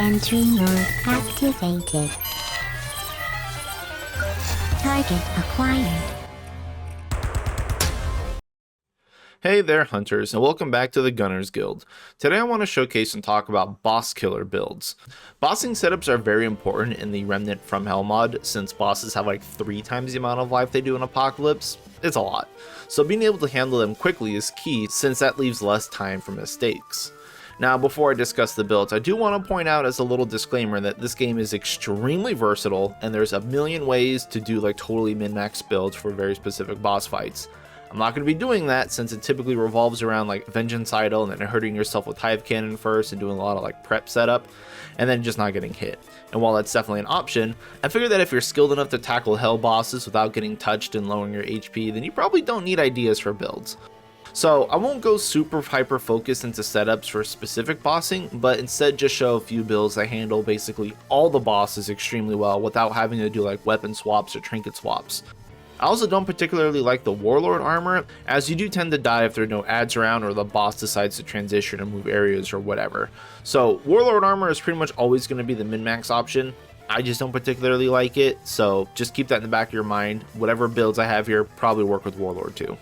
Entry mode activated. Target acquired. Hey there hunters, and welcome back to the Gunners Guild. Today I want to showcase and talk about boss killer builds. Bossing setups are very important in the Remnant from Hell mod, since bosses have like 3 times the amount of life they do in Apocalypse. It's a lot. So being able to handle them quickly is key, since that leaves less time for mistakes. Now before I discuss the builds, I do want to point out as a little disclaimer that this game is extremely versatile, and there's a million ways to do like totally min-max builds for very specific boss fights. I'm not going to be doing that since it typically revolves around like Vengeance Idol and then hurting yourself with Hive Cannon first and doing a lot of like prep setup and then just not getting hit. And while that's definitely an option, I figure that if you're skilled enough to tackle hell bosses without getting touched and lowering your HP, then you probably don't need ideas for builds. So I won't go super hyper focused into setups for specific bossing, but instead just show a few builds that handle basically all the bosses extremely well without having to do like weapon swaps or trinket swaps. I also don't particularly like the Warlord armor, as you do tend to die if there are no ads around or the boss decides to transition or move areas or whatever. So Warlord armor is pretty much always going to be the min-max option. I just don't particularly like it, so just keep that in the back of your mind. Whatever builds I have here probably work with Warlord too.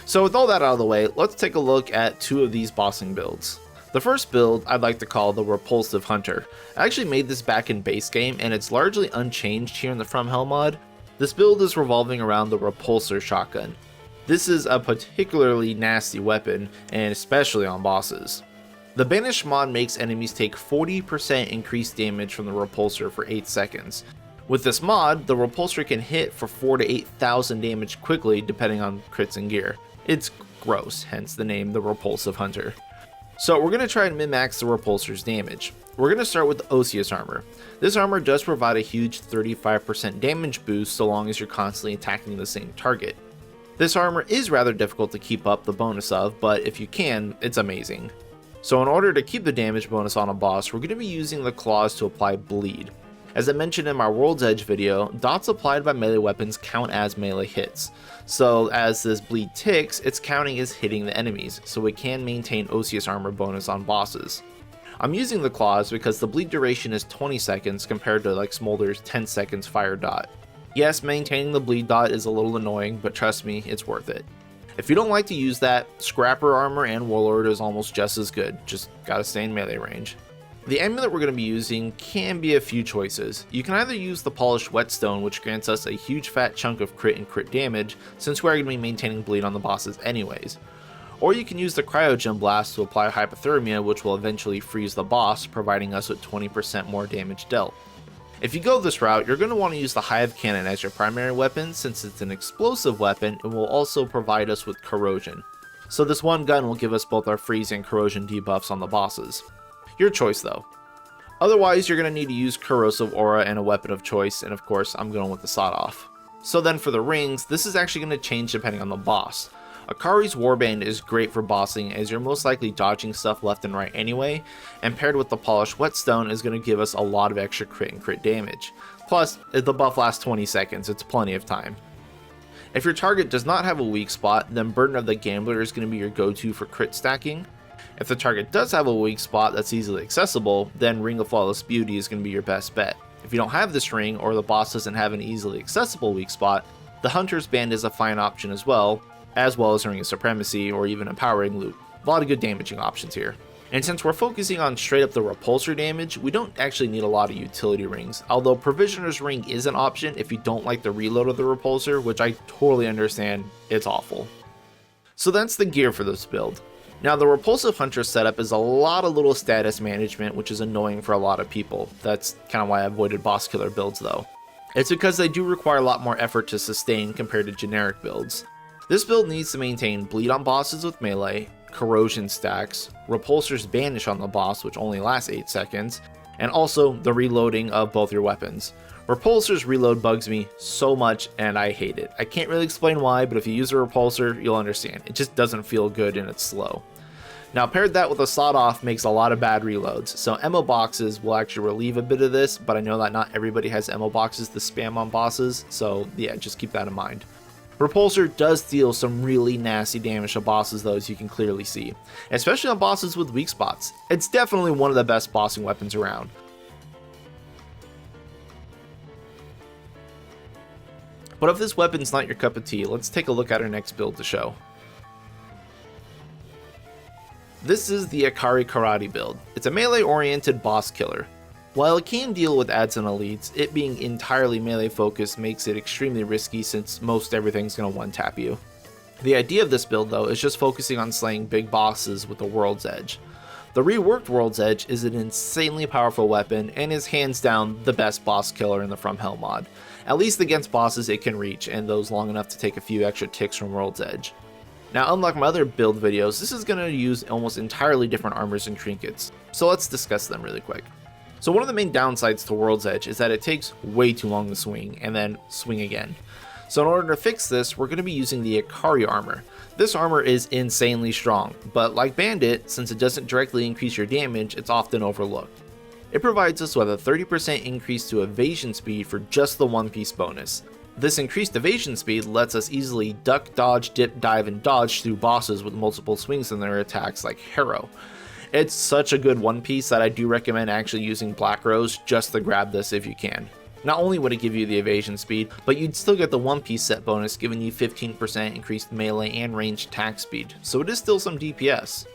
So with all that out of the way, let's take a look at 2 of these bossing builds. The first build I'd like to call the Repulsive Hunter. I actually made this back in base game and it's largely unchanged here in the From Hell mod. This build is revolving around the Repulsor shotgun. This is a particularly nasty weapon, and especially on bosses. The Banish mod makes enemies take 40% increased damage from the Repulsor for 8 seconds. With this mod, the Repulsor can hit for 4,000 to 8,000 damage quickly depending on crits and gear. It's gross, hence the name the Repulsive Hunter. So we're going to try and min-max the Repulsor's damage. We're going to start with the Osseous armor. This armor does provide a huge 35% damage boost so long as you're constantly attacking the same target. This armor is rather difficult to keep up the bonus of, but if you can, it's amazing. So in order to keep the damage bonus on a boss, we're going to be using the claws to apply bleed. As I mentioned in my World's Edge video, dots applied by melee weapons count as melee hits. So as this bleed ticks, it's counting as hitting the enemies, so it can maintain Osseous armor bonus on bosses. I'm using the claws because the bleed duration is 20 seconds compared to like Smolder's 10 seconds fire dot. Yes, maintaining the bleed dot is a little annoying, but trust me, it's worth it. If you don't like to use that, Scrapper armor and Warlord is almost just as good, just gotta stay in melee range. The amulet we're going to be using can be a few choices. You can either use the Polished Whetstone, which grants us a huge fat chunk of crit and crit damage, since we're going to be maintaining bleed on the bosses anyways. Or you can use the Cryogen Blast to apply hypothermia, which will eventually freeze the boss, providing us with 20% more damage dealt. If you go this route, you're going to want to use the Hive Cannon as your primary weapon, since it's an explosive weapon and will also provide us with corrosion. So this one gun will give us both our freeze and corrosion debuffs on the bosses. Your choice though. Otherwise, you're going to need to use Corrosive Aura and a weapon of choice, and of course, I'm going with the Sawed Off. So then for the rings, this is actually going to change depending on the boss. Akari's Warband is great for bossing, as you're most likely dodging stuff left and right anyway, and paired with the Polished Whetstone is going to give us a lot of extra crit and crit damage. Plus, if the buff lasts 20 seconds, it's plenty of time. If your target does not have a weak spot, then Burden of the Gambler is going to be your go-to for crit stacking. If the target does have a weak spot that's easily accessible, then Ring of Flawless Beauty is going to be your best bet. If you don't have this ring, or the boss doesn't have an easily accessible weak spot, the Hunter's Band is a fine option as well as Ring of Supremacy or even Empowering Loot. A lot of good damaging options here. And since we're focusing on straight up the Repulsor damage, we don't actually need a lot of utility rings, although Provisioner's Ring is an option if you don't like the reload of the Repulsor, which I totally understand, it's awful. So that's the gear for this build. Now the Repulsive Hunter setup is a lot of little status management, which is annoying for a lot of people. That's kind of why I avoided boss killer builds though. It's because they do require a lot more effort to sustain compared to generic builds. This build needs to maintain bleed on bosses with melee, corrosion stacks, Repulsor's Banish on the boss, which only lasts 8 seconds, and also the reloading of both your weapons. Repulsor's reload bugs me so much and I hate it. I can't really explain why, but if you use a Repulsor, you'll understand. It just doesn't feel good and it's slow. Now paired that with a Sawed Off makes a lot of bad reloads, so ammo boxes will actually relieve a bit of this, but I know that not everybody has ammo boxes to spam on bosses, so yeah, just keep that in mind. Repulsor does deal some really nasty damage to bosses though, as you can clearly see, especially on bosses with weak spots. It's definitely one of the best bossing weapons around. But if this weapon's not your cup of tea, let's take a look at our next build to show. This is the Akari Karate build. It's a melee-oriented boss killer. While it can deal with adds and elites, it being entirely melee focused makes it extremely risky since most everything's going to one-tap you. The idea of this build though is just focusing on slaying big bosses with the World's Edge. The reworked World's Edge is an insanely powerful weapon and is hands down the best boss killer in the From Hell mod, at least against bosses it can reach and those long enough to take a few extra ticks from World's Edge. Now, unlike my other build videos, this is going to use almost entirely different armors and trinkets, so let's discuss them really quick. So one of the main downsides to World's Edge is that it takes way too long to swing, and then swing again. So in order to fix this, we're going to be using the Akari armor. This armor is insanely strong, but like Bandit, since it doesn't directly increase your damage, it's often overlooked. It provides us with a 30% increase to evasion speed for just the one piece bonus. This increased evasion speed lets us easily duck, dodge, dip, dive, and dodge through bosses with multiple swings in their attacks like Harrow. It's such a good one piece that I do recommend actually using Black Rose just to grab this if you can. Not only would it give you the evasion speed, but you'd still get the one piece set bonus giving you 15% increased melee and ranged attack speed, so it is still some DPS.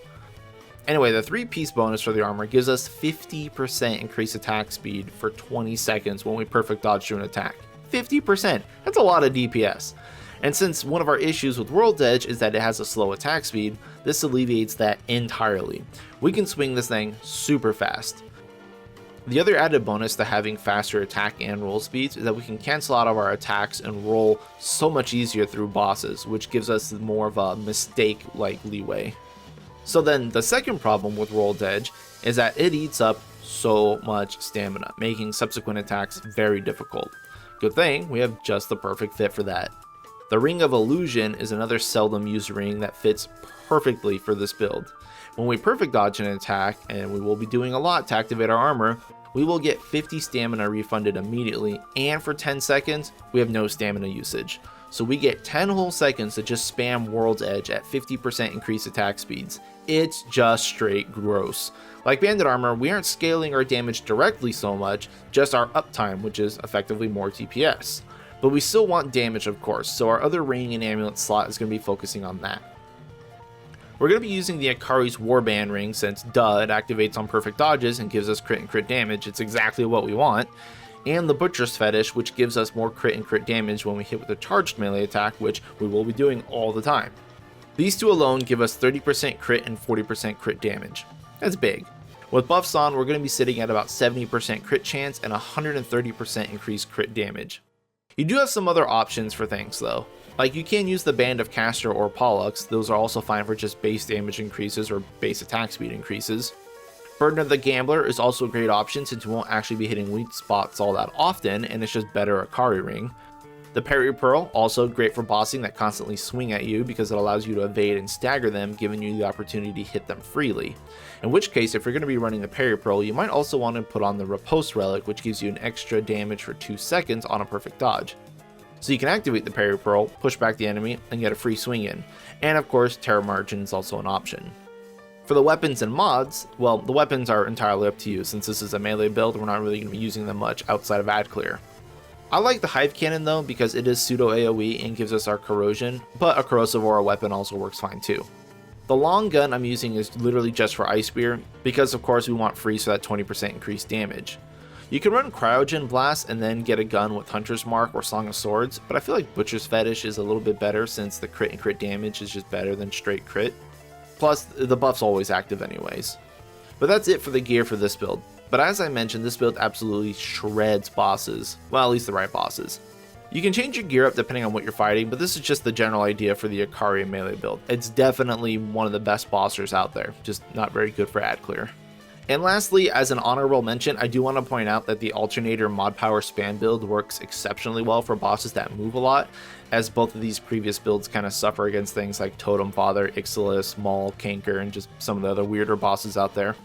Anyway, the 3-piece bonus for the armor gives us 50% increased attack speed for 20 seconds when we perfect dodge through an attack. 50%! That's a lot of DPS. And since one of our issues with World's Edge is that it has a slow attack speed, this alleviates that entirely. We can swing this thing super fast. The other added bonus to having faster attack and roll speeds is that we can cancel out of our attacks and roll so much easier through bosses, which gives us more of a mistake-like leeway. So then the second problem with World's Edge is that it eats up so much stamina, making subsequent attacks very difficult. Good thing we have just the perfect fit for that. The Ring of Illusion is another seldom used ring that fits perfectly for this build. When we perfect dodge an attack, and we will be doing a lot to activate our armor, we will get 50 stamina refunded immediately, and for 10 seconds, we have no stamina usage. So we get 10 whole seconds to just spam World's Edge at 50% increased attack speeds. It's just straight gross. Like Bandit armor, we aren't scaling our damage directly so much, just our uptime, which is effectively more DPS. But we still want damage, of course, so our other ring and amulet slot is going to be focusing on that. We're going to be using the Akari's Warband ring since, it activates on perfect dodges and gives us crit and crit damage. It's exactly what we want. And the Butcher's Fetish, which gives us more crit and crit damage when we hit with a charged melee attack, which we will be doing all the time. These two alone give us 30% crit and 40% crit damage. That's big. With buffs on, we're going to be sitting at about 70% crit chance and 130% increased crit damage. You do have some other options for things though. Like you can use the Band of Castor or Pollux, those are also fine for just base damage increases or base attack speed increases. Burden of the Gambler is also a great option since you won't actually be hitting weak spots all that often and it's just better Akari ring. The Parry Pearl, also great for bossing that constantly swing at you because it allows you to evade and stagger them, giving you the opportunity to hit them freely. In which case, if you're going to be running the Parry Pearl, you might also want to put on the Repulsor relic, which gives you an extra damage for 2 seconds on a perfect dodge. So you can activate the Parry Pearl, push back the enemy, and get a free swing in. And of course, Terror Margin is also an option. For the weapons and mods, well, the weapons are entirely up to you. Since this is a melee build, we're not really going to be using them much outside of ad clear. I like the Hive Cannon though because it is pseudo AoE and gives us our corrosion, but a corrosive aura weapon also works fine too. The long gun I'm using is literally just for Ice Spear because of course we want freeze for that 20% increased damage. You can run Cryogen Blast and then get a gun with Hunter's Mark or Song of Swords, but I feel like Butcher's Fetish is a little bit better since the crit and crit damage is just better than straight crit. Plus the buff's always active anyways. But that's it for the gear for this build. But as I mentioned, this build absolutely shreds bosses. Well, at least the right bosses. You can change your gear up depending on what you're fighting, but this is just the general idea for the Akari melee build. It's definitely one of the best bossers out there, just not very good for ad clear. And lastly, as an honorable mention, I do want to point out that the Alternator Mod Power Spam build works exceptionally well for bosses that move a lot, as both of these previous builds kind of suffer against things like Totem Father, Ixalis, Maul, Kanker, and just some of the other weirder bosses out there.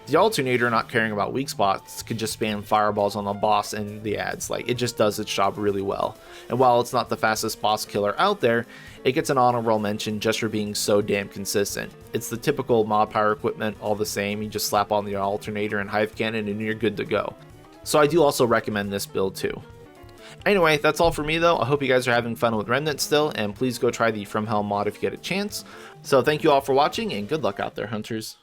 The alternator, not caring about weak spots, could just spam fireballs on the boss and the ads. Like, it just does its job really well. And while it's not the fastest boss killer out there, it gets an honorable mention just for being so damn consistent. It's the typical mod power equipment all the same. You just slap on the alternator and hive cannon and you're good to go. So I do also recommend this build too. Anyway, that's all for me though. I hope you guys are having fun with Remnant still, and please go try the From Hell mod if you get a chance. So thank you all for watching, and good luck out there, hunters.